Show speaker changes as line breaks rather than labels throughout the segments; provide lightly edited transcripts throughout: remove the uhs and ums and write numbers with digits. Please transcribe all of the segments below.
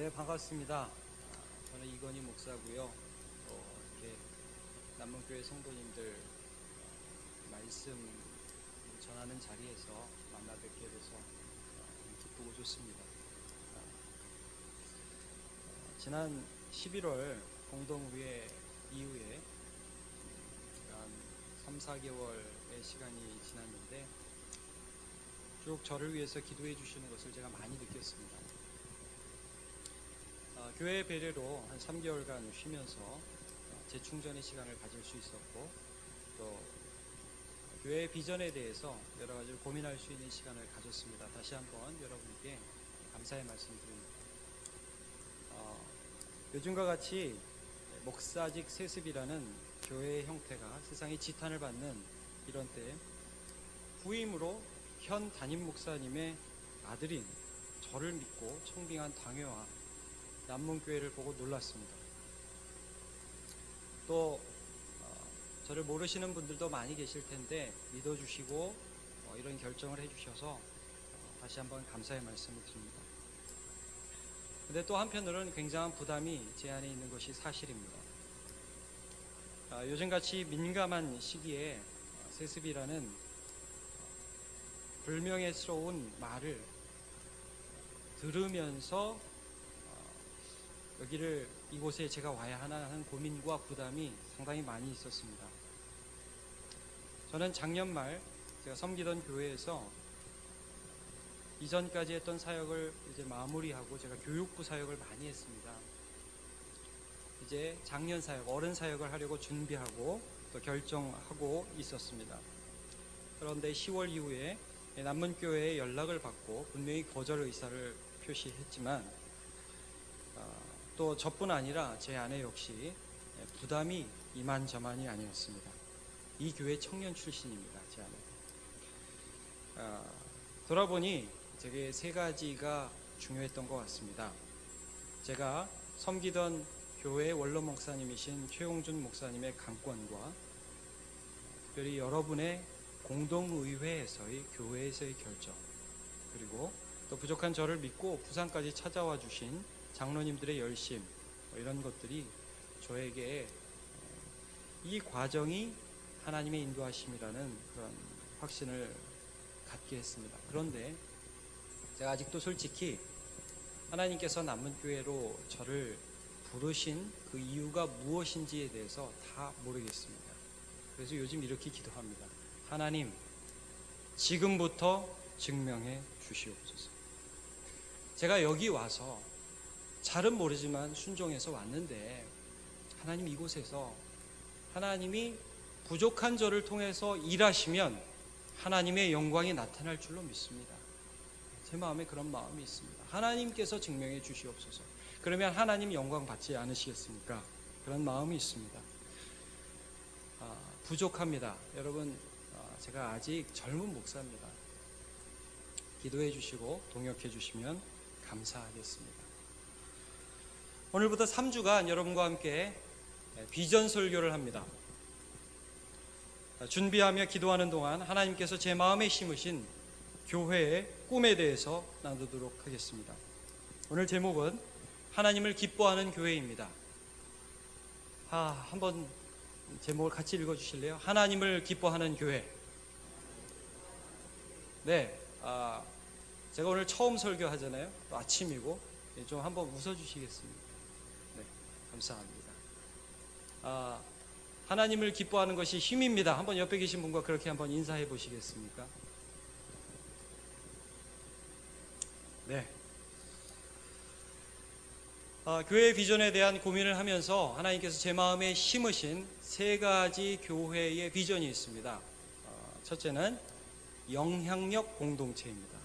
네, 반갑습니다. 저는 이건희 목사고요. 이렇게 남문교회 성도님들 말씀 전하는 자리에서 만나 뵙게 돼서 기쁘고 좋습니다. 지난 11월 공동의회 이후에 한 3, 4개월의 시간이 지났는데 쭉 저를 위해서 기도해 주시는 것을 제가 많이 느꼈습니다. 교회 배례로 한 3개월간 쉬면서 재충전의 시간을 가질 수 있었고, 또 교회 비전에 대해서 여러 가지를 고민할 수 있는 시간을 가졌습니다. 다시 한번 여러분께 감사의 말씀드립니다. 요즘과 같이 목사직 세습이라는 교회의 형태가 세상에 지탄을 받는 이런 때 후임으로 현 담임 목사님의 아들인 저를 믿고 청빙한 당회와 남문교회를 보고 놀랐습니다. 또 저를 모르시는 분들도 많이 계실 텐데 믿어주시고 이런 결정을 해주셔서 다시 한번 감사의 말씀을 드립니다. 근데 또 한편으로는 굉장한 부담이 제 안에 있는 것이 사실입니다. 요즘같이 민감한 시기에 세습이라는 불명예스러운 말을 들으면서 이곳에 제가 와야 하나 하는 고민과 부담이 상당히 많이 있었습니다. 저는 작년 말 제가 섬기던 교회에서 이전까지 했던 사역을 이제 마무리하고 제가 교육부 사역을 많이 했습니다. 이제 장년 사역, 어른 사역을 하려고 준비하고 또 결정하고 있었습니다. 그런데 10월 이후에 남문교회에 연락을 받고 분명히 거절 의사를 표시했지만 또 저뿐 아니라 제 아내 역시 부담이 이만저만이 아니었습니다. 이 교회 청년 출신입니다. 제 아내. 돌아보니 제게 세 가지가 중요했던 것 같습니다. 제가 섬기던 교회 원로 목사님이신 최용준 목사님의 강권과 특별히 여러분의 공동의회에서의 교회에서의 결정, 그리고 또 부족한 저를 믿고 부산까지 찾아와 주신 장로님들의 열심, 이런 것들이 저에게 이 과정이 하나님의 인도하심이라는 그런 확신을 갖게 했습니다. 그런데 제가 아직도 솔직히 하나님께서 남문교회로 저를 부르신 그 이유가 무엇인지에 대해서 다 모르겠습니다. 그래서 요즘 이렇게 기도합니다. 하나님, 지금부터 증명해 주시옵소서. 제가 여기 와서 잘은 모르지만 순종해서 왔는데 하나님, 이곳에서 하나님이 부족한 저를 통해서 일하시면 하나님의 영광이 나타날 줄로 믿습니다. 제 마음에 그런 마음이 있습니다. 하나님께서 증명해 주시옵소서. 그러면 하나님 영광 받지 않으시겠습니까? 그런 마음이 있습니다. 부족합니다. 여러분, 제가 아직 젊은 목사입니다. 기도해 주시고 동역해 주시면 감사하겠습니다. 오늘부터 3주간 여러분과 함께 비전 설교를 합니다. 준비하며 기도하는 동안 하나님께서 제 마음에 심으신 교회의 꿈에 대해서 나누도록 하겠습니다. 오늘 제목은 하나님을 기뻐하는 교회입니다. 한번 제목을 같이 읽어주실래요? 하나님을 기뻐하는 교회. 네, 제가 오늘 처음 설교하잖아요. 또 아침이고 좀 한번 웃어주시겠습니까? 네, 감사합니다. 하나님을 기뻐하는 것이 힘입니다. 한번 옆에 계신 분과 그렇게 한번 인사해 보시겠습니까? 네. 교회 비전에 대한 고민을 하면서 하나님께서 제 마음에 심으신 세 가지 교회의 비전이 있습니다. 첫째는 영향력 공동체입니다.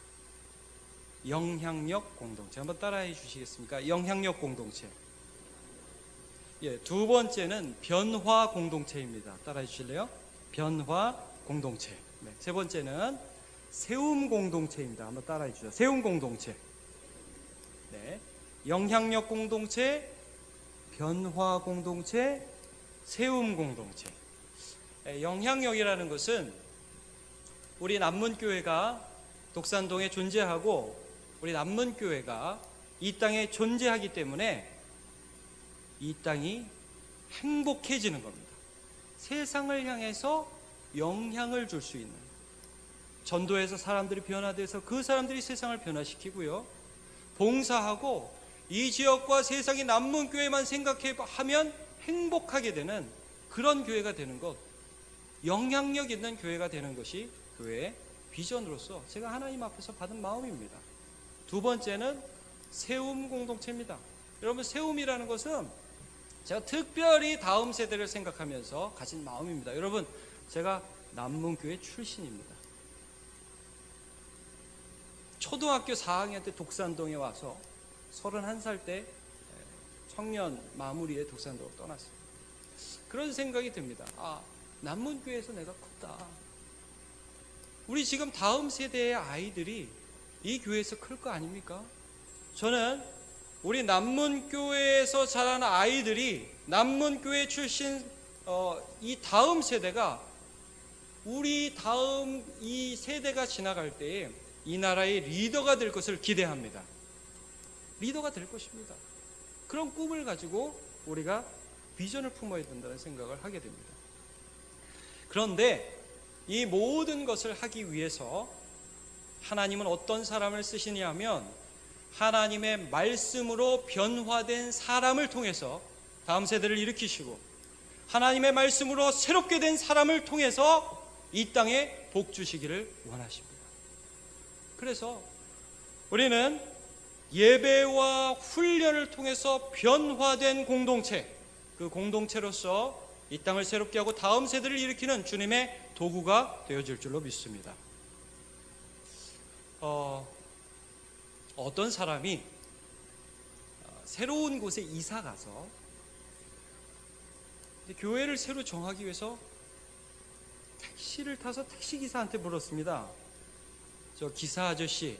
영향력 공동체. 한번 따라해 주시겠습니까? 영향력 공동체. 두 번째는 변화 공동체입니다. 따라해 주실래요? 변화 공동체. 네. 세 번째는 세움 공동체입니다. 한번 따라해 주세요. 세움 공동체. 네. 영향력 공동체, 변화 공동체, 세움 공동체. 영향력이라는 것은 우리 남문교회가 독산동에 존재하고 우리 남문교회가 이 땅에 존재하기 때문에 이 땅이 행복해지는 겁니다. 세상을 향해서 영향을 줄 수 있는, 전도해서 사람들이 변화돼서 그 사람들이 세상을 변화시키고요, 봉사하고 이 지역과 세상의 남문교회만 생각하면 행복하게 되는 그런 교회가 되는 것, 영향력 있는 교회가 되는 것이 교회의 비전으로서 제가 하나님 앞에서 받은 마음입니다. 두 번째는 세움 공동체입니다. 여러분, 세움이라는 것은 제가 특별히 다음 세대를 생각하면서 가진 마음입니다. 여러분, 제가 남문교회 출신입니다. 초등학교 4학년 때 독산동에 와서 31살 때 청년 마무리에 독산동으로 떠났어요. 그런 생각이 듭니다. 남문교회에서 내가 컸다. 우리 지금 다음 세대의 아이들이 이 교회에서 클 거 아닙니까? 저는 우리 남문교회에서 자란 아이들이 남문교회 출신 이 다음 세대가, 우리 다음 이 세대가 지나갈 때에 이 나라의 리더가 될 것을 기대합니다. 리더가 될 것입니다. 그런 꿈을 가지고 우리가 비전을 품어야 된다는 생각을 하게 됩니다. 그런데 이 모든 것을 하기 위해서 하나님은 어떤 사람을 쓰시냐 하면, 하나님의 말씀으로 변화된 사람을 통해서 다음 세대를 일으키시고, 하나님의 말씀으로 새롭게 된 사람을 통해서 이 땅에 복 주시기를 원하십니다. 그래서 우리는 예배와 훈련을 통해서 변화된 공동체, 그 공동체로서 이 땅을 새롭게 하고 다음 세대를 일으키는 주님의 도구가 되어질 줄로 믿습니다. 어떤 사람이 새로운 곳에 이사 가서 교회를 새로 정하기 위해서 택시를 타서 택시기사한테 물었습니다. 저 기사 아저씨,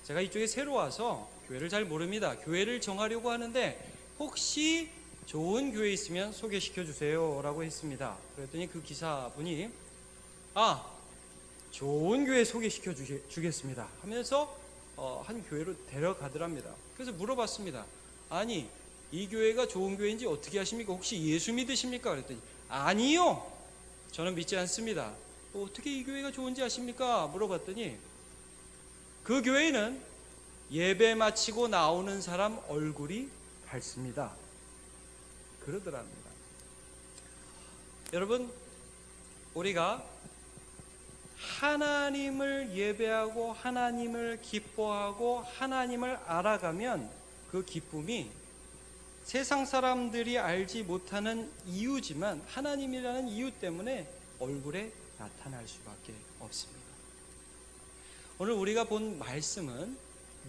제가 이쪽에 새로 와서 교회를 잘 모릅니다. 교회를 정하려고 하는데 혹시 좋은 교회 있으면 소개시켜 주세요 라고 했습니다. 그랬더니 그 기사분이 좋은 교회 소개시켜 주겠습니다 하면서 한 교회로 데려가더랍니다. 그래서 물어봤습니다. 아니, 이 교회가 좋은 교회인지 어떻게 아십니까? 혹시 예수 믿으십니까? 그랬더니 아니요, 저는 믿지 않습니다. 어떻게 이 교회가 좋은지 아십니까? 물어봤더니 그 교회는 예배 마치고 나오는 사람 얼굴이 밝습니다. 그러더랍니다. 여러분, 우리가 하나님을 예배하고 하나님을 기뻐하고 하나님을 알아가면 그 기쁨이 세상 사람들이 알지 못하는 이유지만 하나님이라는 이유 때문에 얼굴에 나타날 수밖에 없습니다. 오늘 우리가 본 말씀은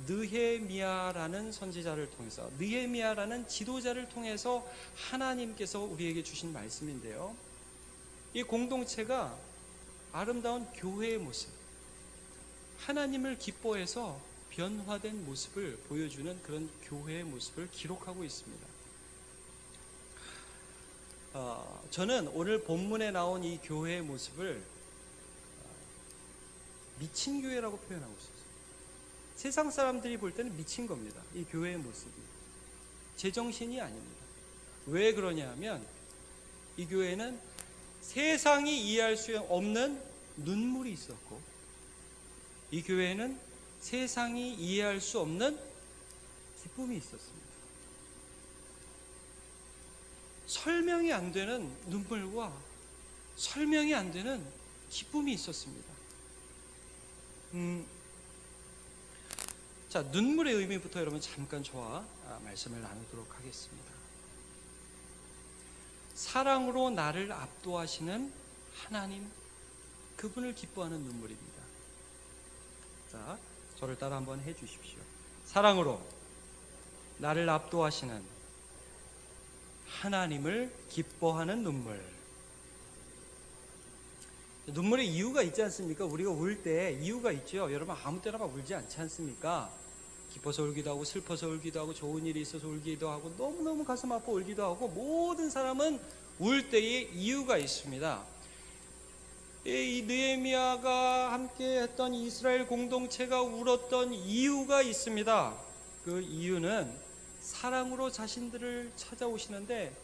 느헤미야라는 선지자를 통해서, 느헤미야라는 지도자를 통해서 하나님께서 우리에게 주신 말씀인데요, 이 공동체가 아름다운 교회의 모습, 하나님을 기뻐해서 변화된 모습을 보여주는 그런 교회의 모습을 기록하고 있습니다. 저는 오늘 본문에 나온 이 교회의 모습을 미친 교회라고 표현하고 있어요. 세상 사람들이 볼 때는 미친 겁니다. 이 교회의 모습이 제정신이 아닙니다. 왜 그러냐 하면 이 교회는 세상이 이해할 수 없는 눈물이 있었고, 이 교회에는 세상이 이해할 수 없는 기쁨이 있었습니다. 설명이 안 되는 눈물과 설명이 안 되는 기쁨이 있었습니다. 자, 눈물의 의미부터 여러분 잠깐 저와 말씀을 나누도록 하겠습니다. 사랑으로 나를 압도하시는 하나님, 그분을 기뻐하는 눈물입니다. 자, 저를 따라 한번 해주십시오. 사랑으로 나를 압도하시는 하나님을 기뻐하는 눈물. 눈물의 이유가 있지 않습니까? 우리가 울 때 이유가 있죠. 여러분, 아무 때나 막 울지 않지 않습니까? 기뻐서 울기도 하고, 슬퍼서 울기도 하고, 좋은 일이 있어서 울기도 하고, 너무너무 가슴 아파 울기도 하고, 모든 사람은 울 때에 이유가 있습니다. 이 느헤미야가 함께 했던 이스라엘 공동체가 울었던 이유가 있습니다. 그 이유는 사랑으로 자신들을 찾아오시는데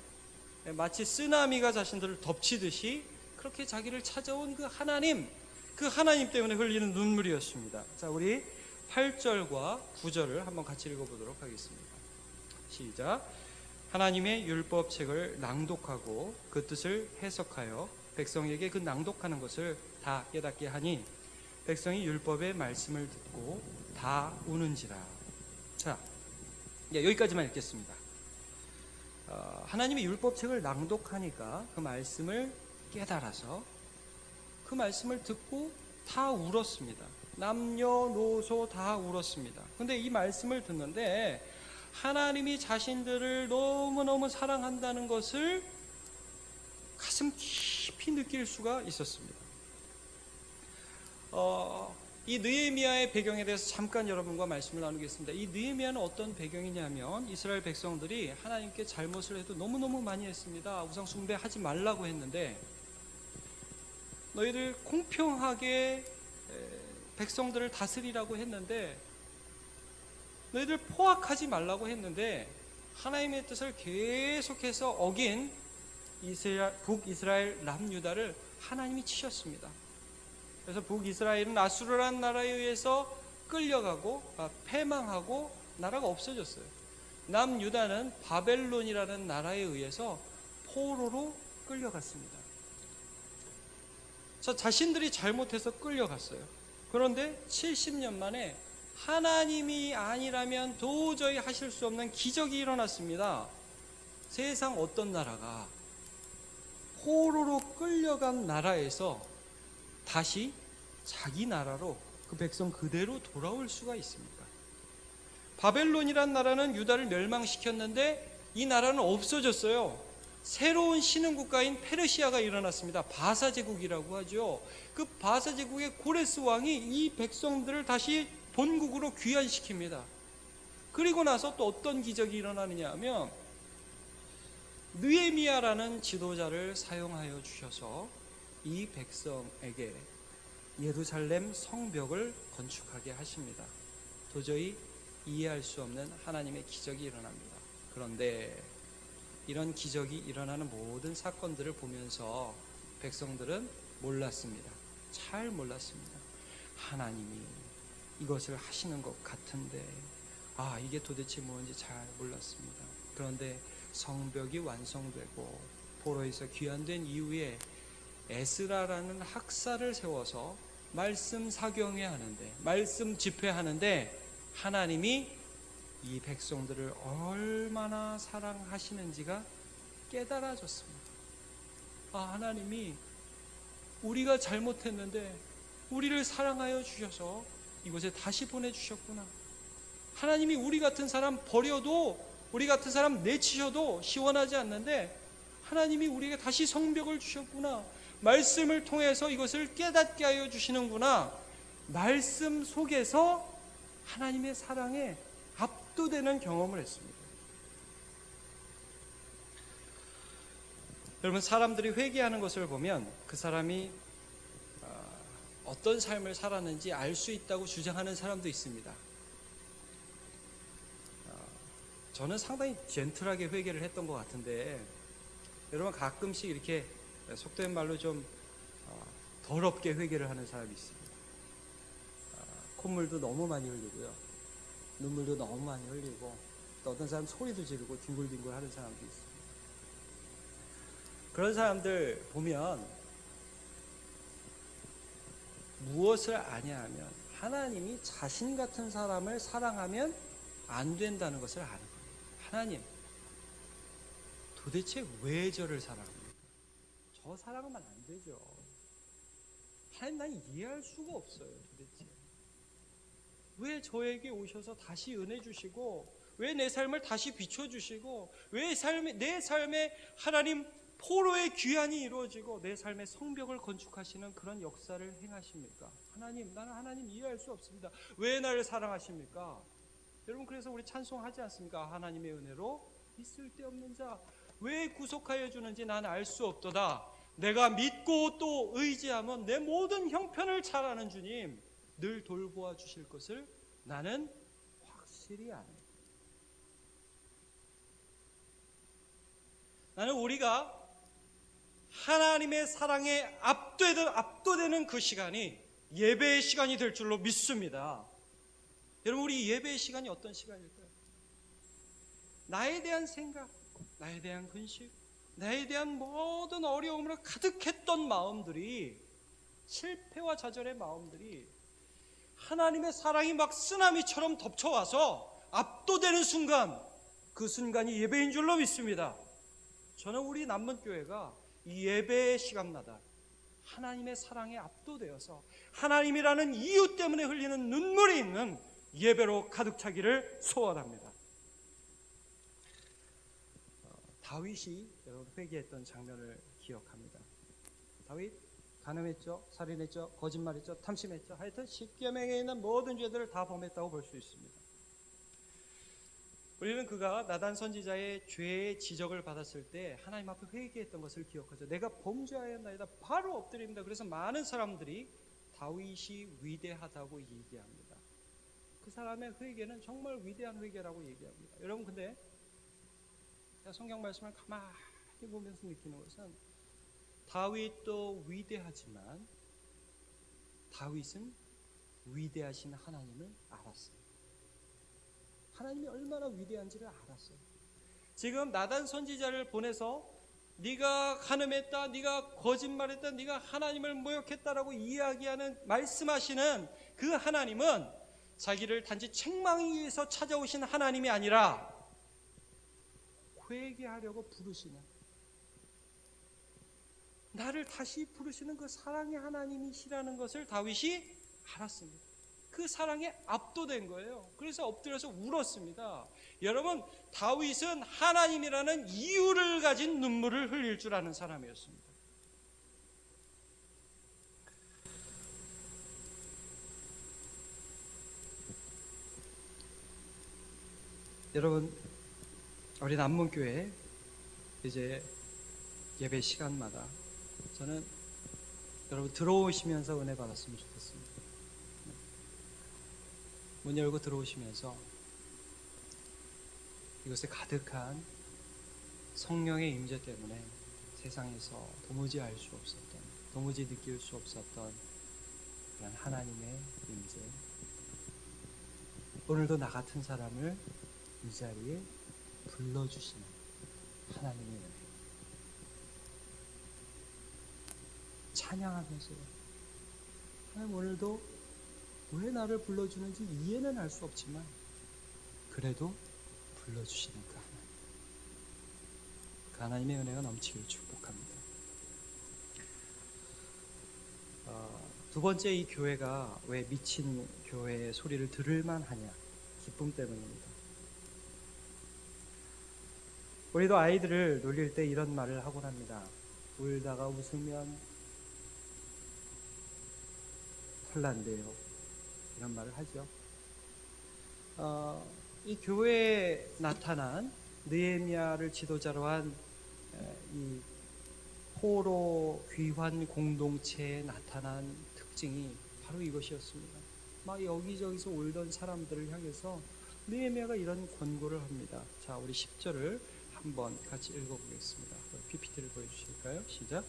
마치 쓰나미가 자신들을 덮치듯이 그렇게 자기를 찾아온 그 하나님 때문에 흘리는 눈물이었습니다. 자, 우리 8절과 9절을 한번 같이 읽어보도록 하겠습니다. 시작. 하나님의 율법책을 낭독하고 그 뜻을 해석하여 백성에게 그 낭독하는 것을 다 깨닫게 하니 백성이 율법의 말씀을 듣고 다 우는지라. 자, 여기까지만 읽겠습니다. 하나님의 율법책을 낭독하니까 그 말씀을 깨달아서 그 말씀을 듣고 다 울었습니다. 남녀노소 다 울었습니다. 근데 이 말씀을 듣는데 하나님이 자신들을 너무너무 사랑한다는 것을 가슴 깊이 느낄 수가 있었습니다. 이 느헤미야의 배경에 대해서 잠깐 여러분과 말씀을 나누겠습니다. 이 느헤미야는 어떤 배경이냐면 이스라엘 백성들이 하나님께 잘못을 해도 너무너무 많이 했습니다. 우상 숭배하지 말라고 했는데 너희들 공평하게 백성들을 다스리라고 했는데 너희들 포악하지 말라고 했는데 하나님의 뜻을 계속해서 어긴 북이스라엘 남유다를 하나님이 치셨습니다. 그래서 북이스라엘은 아수르라는 나라에 의해서 끌려가고 패망하고 나라가 없어졌어요. 남유다는 바벨론이라는 나라에 의해서 포로로 끌려갔습니다. 자신들이 잘못해서 끌려갔어요. 그런데 70년 만에 하나님이 아니라면 도저히 하실 수 없는 기적이 일어났습니다. 세상 어떤 나라가 포로로 끌려간 나라에서 다시 자기 나라로 그 백성 그대로 돌아올 수가 있습니까? 바벨론이란 나라는 유다를 멸망시켰는데 이 나라는 없어졌어요. 새로운 신흥국가인 페르시아가 일어났습니다. 바사 제국이라고 하죠. 그 바사 제국의 고레스 왕이 이 백성들을 다시 본국으로 귀환시킵니다. 그리고 나서 또 어떤 기적이 일어나느냐 하면 느헤미야라는 지도자를 사용하여 주셔서 이 백성에게 예루살렘 성벽을 건축하게 하십니다. 도저히 이해할 수 없는 하나님의 기적이 일어납니다. 그런데 이런 기적이 일어나는 모든 사건들을 보면서 백성들은 몰랐습니다. 잘 몰랐습니다. 하나님이 이것을 하시는 것 같은데 이게 도대체 뭔지 잘 몰랐습니다. 그런데 성벽이 완성되고 포로에서 귀환된 이후에 에스라라는 학사를 세워서 말씀 사경회 하는데 말씀 집회하는데 하나님이 이 백성들을 얼마나 사랑하시는지가 깨달아졌습니다. 하나님이 우리가 잘못했는데 우리를 사랑하여 주셔서 이곳에 다시 보내주셨구나. 하나님이 우리 같은 사람 버려도 우리 같은 사람 내치셔도 시원하지 않는데 하나님이 우리에게 다시 성벽을 주셨구나. 말씀을 통해서 이것을 깨닫게 하여 주시는구나. 말씀 속에서 하나님의 사랑에 압도되는 경험을 했습니다. 여러분, 사람들이 회개하는 것을 보면 그 사람이 어떤 삶을 살았는지 알 수 있다고 주장하는 사람도 있습니다. 저는 상당히 젠틀하게 회개를 했던 것 같은데 여러분 가끔씩 이렇게 속된 말로 좀 더럽게 회개를 하는 사람이 있습니다. 콧물도 너무 많이 흘리고요. 눈물도 너무 많이 흘리고 또 어떤 사람 소리도 지르고 뒹굴뒹굴 하는 사람도 있습니다. 그런 사람들 보면 무엇을 아냐 하면 하나님이 자신 같은 사람을 사랑하면 안 된다는 것을 아는 거예요. 하나님, 도대체 왜 저를 사랑합니까? 저 사랑하면 안 되죠. 하나님, 난 이해할 수가 없어요. 도대체 왜 저에게 오셔서 다시 은혜 주시고 왜 내 삶을 다시 비춰주시고 왜 내 삶에 하나님 포로의 귀환이 이루어지고 내 삶의 성벽을 건축하시는 그런 역사를 행하십니까? 하나님, 나는 하나님 이해할 수 없습니다. 왜 나를 사랑하십니까? 여러분, 그래서 우리 찬송하지 않습니까? 하나님의 은혜로 있을 데 없는 자 왜 구속하여 주는지 난 알 수 없도다. 내가 믿고 또 의지하면 내 모든 형편을 잘 아는 주님 늘 돌보아 주실 것을 나는 확실히 압니다. 나는 우리가 하나님의 사랑에 압도되는 그 시간이 예배의 시간이 될 줄로 믿습니다. 여러분, 우리 예배의 시간이 어떤 시간일까요? 나에 대한 생각, 나에 대한 근심, 나에 대한 모든 어려움으로 가득했던 마음들이, 실패와 좌절의 마음들이 하나님의 사랑이 막 쓰나미처럼 덮쳐와서 압도되는 순간, 그 순간이 예배인 줄로 믿습니다. 저는 우리 남문교회가 이 예배의 시간마다 하나님의 사랑에 압도되어서 하나님이라는 이유 때문에 흘리는 눈물이 있는 예배로 가득 차기를 소원합니다. 다윗이 여러분 회개했던 장면을 기억합니다. 다윗 간음했죠, 살인했죠, 거짓말했죠, 탐심했죠. 하여튼 십계명에 있는 모든 죄들을 다 범했다고 볼 수 있습니다. 우리는 그가 나단 선지자의 죄의 지적을 받았을 때 하나님 앞에 회개했던 것을 기억하죠. 내가 범죄하였나이다, 바로 엎드립니다. 그래서 많은 사람들이 다윗이 위대하다고 얘기합니다. 그 사람의 회개는 정말 위대한 회개라고 얘기합니다. 여러분, 근데 성경 말씀을 가만히 보면서 느끼는 것은 다윗도 위대하지만 다윗은 위대하신 하나님을 알았어요. 하나님이 얼마나 위대한지를 알았어요. 지금 나단 선지자를 보내서 네가 간음했다, 네가 거짓말했다, 네가 하나님을 모욕했다라고 이야기하는, 말씀하시는 그 하나님은 자기를 단지 책망하기 위해서 찾아오신 하나님이 아니라 회개하려고 부르시는, 나를 다시 부르시는 그 사랑의 하나님이시라는 것을 다윗이 알았습니다. 그 사랑에 압도된 거예요. 그래서 엎드려서 울었습니다. 여러분, 다윗은 하나님이라는 이유를 가진 눈물을 흘릴 줄 아는 사람이었습니다. 여러분, 우리 남문교회 이제 예배 시간마다 저는 여러분 들어오시면서 은혜 받았으면 좋겠습니다. 문 열고 들어오시면서 이곳에 가득한 성령의 임재 때문에 세상에서 도무지 알 수 없었던, 도무지 느낄 수 없었던 그런 하나님의 임재, 오늘도 나 같은 사람을 이 자리에 불러주시는 하나님의 은혜, 찬양하면서 하나님, 오늘도 왜 나를 불러주는지 이해는 할 수 없지만 그래도 불러주시는 그 하나님의 은혜가 넘치길 축복합니다. 두 번째, 이 교회가 왜 미친 교회의 소리를 들을만 하냐? 기쁨 때문입니다. 우리도 아이들을 놀릴 때 이런 말을 하곤 합니다. 울다가 웃으면 털난대요. 이런 말을 하죠. 이 교회에 나타난 느헤미야를 지도자로 한 이 포로 귀환 공동체에 나타난 특징이 바로 이것이었습니다. 막 여기저기서 울던 사람들을 향해서 느헤미야가 이런 권고를 합니다. 자, 우리 10절을 한번 같이 읽어보겠습니다. PPT를 보여주실까요? 시작.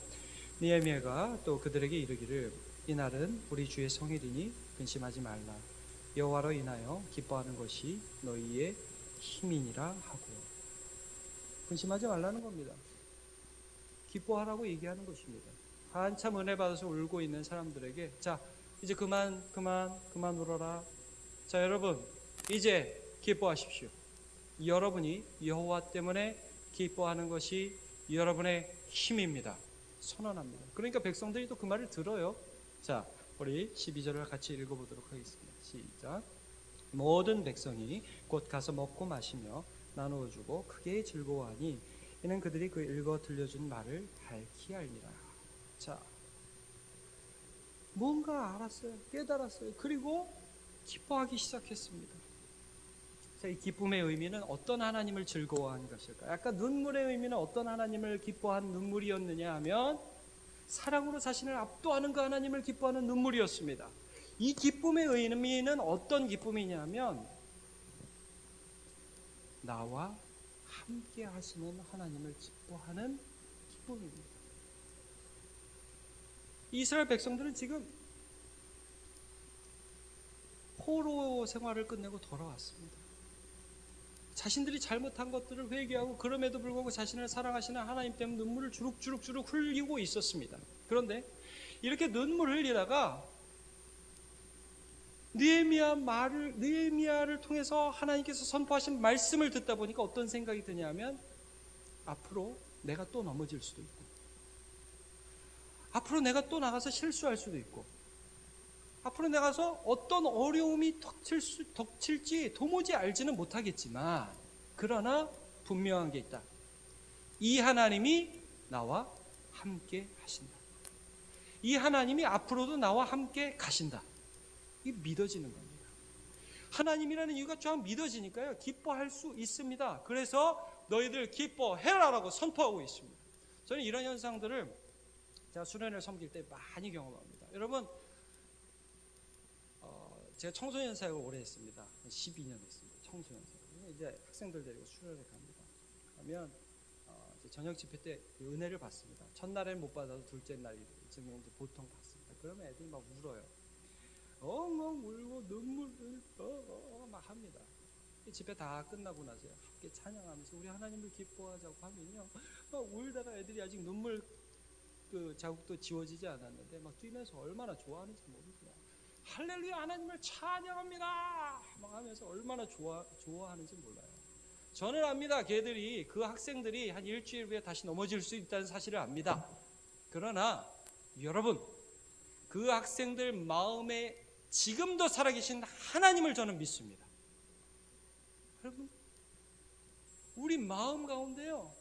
느헤미야가 또 그들에게 이르기를, 이날은 우리 주의 성일이니 근심하지 말라. 여호와로 인하여 기뻐하는 것이 너희의 힘이니라 하고. 근심하지 말라는 겁니다. 기뻐하라고 얘기하는 것입니다. 한참 은혜 받아서 울고 있는 사람들에게, 자, 이제 그만 울어라. 자, 여러분, 이제 기뻐하십시오. 여러분이 여호와 때문에 기뻐하는 것이 여러분의 힘입니다. 선언합니다. 그러니까 백성들이 또 그 말을 들어요. 자, 우리 12절을 같이 읽어보도록 하겠습니다. 시작. 모든 백성이 곧 가서 먹고 마시며 나누어주고 크게 즐거워하니 이는 그들이 그 읽어 들려준 말을 밝히 알리라. 자, 뭔가 알았어요. 깨달았어요. 그리고 기뻐하기 시작했습니다. 자, 이 기쁨의 의미는 어떤 하나님을 즐거워한 것일까요? 아까 눈물의 의미는 어떤 하나님을 기뻐한 눈물이었느냐 하면 사랑으로 자신을 압도하는 그 하나님을 기뻐하는 눈물이었습니다. 이 기쁨의 의미는 어떤 기쁨이냐면 나와 함께 하시는 하나님을 기뻐하는 기쁨입니다. 이스라엘 백성들은 지금 포로 생활을 끝내고 돌아왔습니다. 자신들이 잘못한 것들을 회개하고 그럼에도 불구하고 자신을 사랑하시는 하나님 때문에 눈물을 주룩주룩 흘리고 있었습니다. 그런데 이렇게 눈물 흘리다가 느헤미야를 통해서 하나님께서 선포하신 말씀을 듣다 보니까 어떤 생각이 드냐면, 앞으로 내가 또 넘어질 수도 있고, 앞으로 내가 또 나가서 실수할 수도 있고, 앞으로 나가서 어떤 어려움이 닥칠지 도무지 알지는 못하겠지만, 그러나 분명한 게 있다. 이 하나님이 나와 함께 하신다. 이 하나님이 앞으로도 나와 함께 가신다. 이게 믿어지는 겁니다. 하나님이라는 이유가 쫙 믿어지니까요, 기뻐할 수 있습니다. 그래서 너희들 기뻐해라라고 선포하고 있습니다. 저는 이런 현상들을 제가 수련회를 섬길 때 많이 경험합니다. 여러분, 제가 청소년 사역을 오래 했습니다. 12년 했습니다. 청소년 사역. 이제 학생들 데리고 수련회 갑니다. 가면 저녁 집회 때 은혜를 받습니다. 첫날에는 못 받아도 둘째 날 이제 보통 받습니다. 그러면 애들이 막 울어요. 엉엉 울고 눈물을 막 합니다. 집회 다 끝나고 나서 함께 찬양하면서 우리 하나님을 기뻐하자고 하면요, 막 울다가 애들이 아직 눈물 자국도 지워지지 않았는데 막 뛰면서 얼마나 좋아하는지 모르겠어요. 할렐루야 하나님을 찬양합니다 막 하면서 얼마나 좋아하는지 몰라요. 저는 압니다. 걔들이, 그 학생들이 한 일주일 후에 다시 넘어질 수 있다는 사실을 압니다. 그러나 여러분, 그 학생들 마음에 지금도 살아계신 하나님을 저는 믿습니다. 여러분, 우리 마음 가운데요,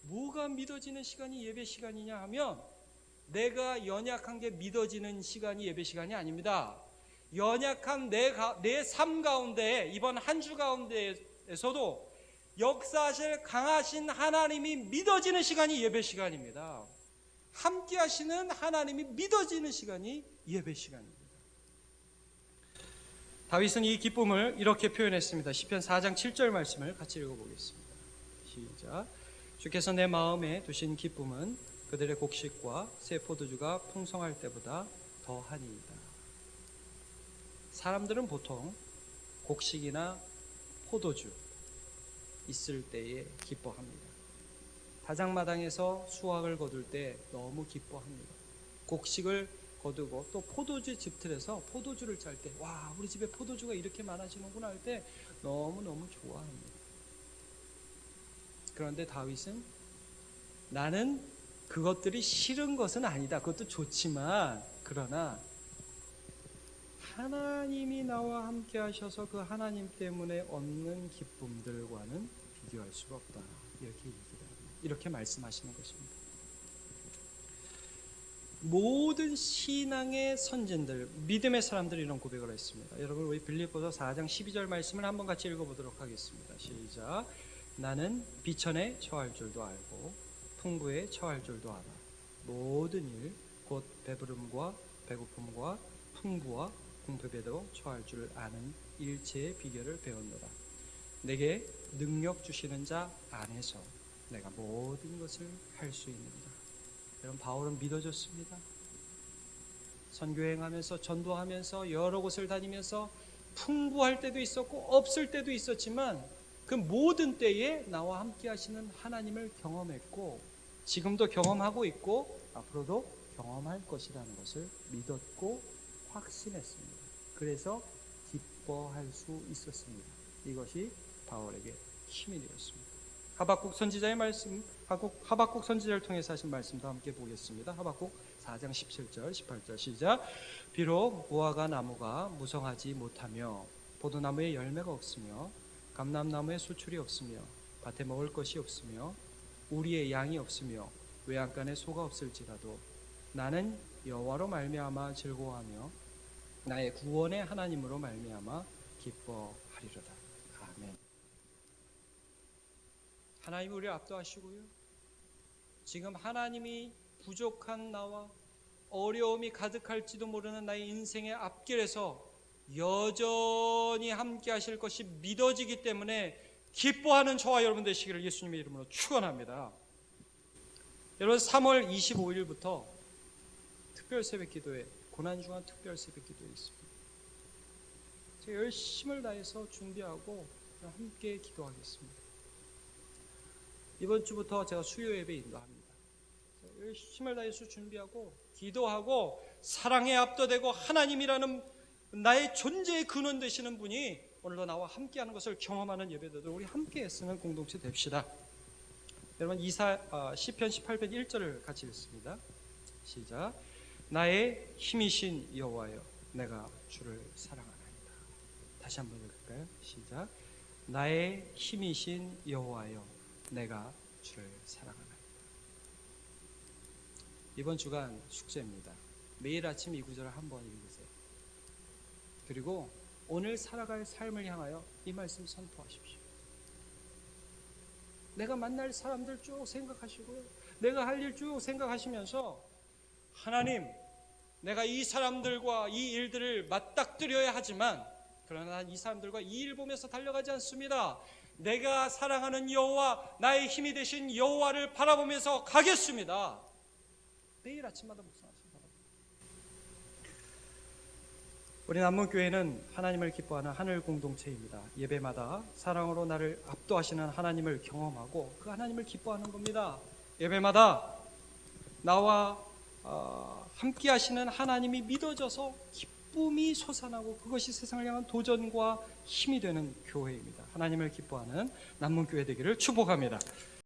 뭐가 믿어지는 시간이 예배 시간이냐 하면, 내가 연약한 게 믿어지는 시간이 예배 시간이 아닙니다. 연약한 내 삶 가운데, 이번 한 주 가운데에서도 역사하실 강하신 하나님이 믿어지는 시간이 예배 시간입니다. 함께 하시는 하나님이 믿어지는 시간이 예배 시간입니다. 다윗은 이 기쁨을 이렇게 표현했습니다. 시편 4장 7절 말씀을 같이 읽어보겠습니다. 시작. 주께서 내 마음에 두신 기쁨은 그들의 곡식과 새 포도주가 풍성할 때보다 더하니이다. 사람들은 보통 곡식이나 포도주 있을 때에 기뻐합니다. 다장마당에서 수확을 거둘 때 너무 기뻐합니다. 곡식을 거두고 또 포도주 집틀에서 포도주를 짤 때, 와, 우리 집에 포도주가 이렇게 많아지는구나 할 때 너무너무 좋아합니다. 그런데 다윗은, 나는 그것들이 싫은 것은 아니다. 그것도 좋지만, 그러나 하나님이 나와 함께 하셔서 그 하나님 때문에 얻는 기쁨들과는 비교할 수가 없다. 이렇게 말씀하시는 것입니다. 모든 신앙의 선진들, 믿음의 사람들이 이런 고백을 했습니다. 여러분, 우리 빌립보서 4장 12절 말씀을 한번 같이 읽어보도록 하겠습니다. 시작. 나는 비천에 처할 줄도 알고 풍부에 처할 줄도 알아. 모든 일, 곧 배부름과 배고픔과 풍부와 궁핍에도 처할 줄 아는 일체의 비결을 배웠노라. 내게 능력 주시는 자 안에서 내가 모든 것을 할 수 있느니라. 여러분, 바울은 믿어졌습니다. 선교행하면서 전도하면서 여러 곳을 다니면서 풍부할 때도 있었고 없을 때도 있었지만, 그 모든 때에 나와 함께 하시는 하나님을 경험했고, 지금도 경험하고 있고 앞으로도 경험할 것이라는 것을 믿었고 확신했습니다. 그래서 기뻐할 수 있었습니다. 이것이 바울에게 힘이 되었습니다. 하박국 선지자의 말씀, 하박국 선지자를 통해서 하신 말씀도 함께 보겠습니다. 하박국 4장 17절 18절 시작. 비록 무화과 나무가 무성하지 못하며 포도나무에 열매가 없으며 감람나무에 수출이 없으며 밭에 먹을 것이 없으며 우리의 양이 없으며 외양간에 소가 없을지라도 나는 여호와로 말미암아 즐거워하며 나의 구원의 하나님으로 말미암아 기뻐하리로다. 아멘. 하나님이 우리를 압도하시고요, 지금 하나님이 부족한 나와 어려움이 가득할지도 모르는 나의 인생의 앞길에서 여전히 함께 하실 것이 믿어지기 때문에 기뻐하는 저와 여러분 되시기를 예수님의 이름으로 축원합니다. 여러분 3월 25일부터 특별 새벽기도회, 고난 중한 특별 새벽기도회 있습니다. 제가 열심을 다해서 준비하고 함께 기도하겠습니다. 이번 주부터 제가 수요 예배 인도합니다. 열심을 다해서 준비하고 기도하고 사랑에 압도되고 하나님이라는 나의 존재의 근원 되시는 분이 오늘도 나와 함께하는 것을 경험하는 예배들도 우리 함께 애쓰는 공동체 됩시다. 여러분 시편 18편 1절을 같이 읽습니다. 시작. 나의 힘이신 여호와여 내가 주를 사랑하나이다. 다시 한번 읽을까요? 시작. 나의 힘이신 여호와여 내가 주를 사랑하나이다. 이번 주간 숙제입니다. 매일 아침 이 구절을 한번 읽으세요. 그리고 오늘 살아갈 삶을 향하여 이 말씀 선포하십시오. 내가 만날 사람들 쭉 생각하시고요. 내가 할 일 쭉 생각하시면서 하나님, 내가 이 사람들과 이 일들을 맞닥뜨려야 하지만 그러나 이 사람들과 이 일 보면서 달려가지 않습니다. 내가 사랑하는 여호와, 나의 힘이 되신 여호와를 바라보면서 가겠습니다. 매일 아침마다 묵상하시기 바랍니다. 우리 남문교회는 하나님을 기뻐하는 하늘 공동체입니다. 예배마다 사랑으로 나를 압도하시는 하나님을 경험하고 그 하나님을 기뻐하는 겁니다. 예배마다 나와 함께 하시는 하나님이 믿어져서 기쁨이 솟아나고 그것이 세상을 향한 도전과 힘이 되는 교회입니다. 하나님을 기뻐하는 남문교회 되기를 축복합니다.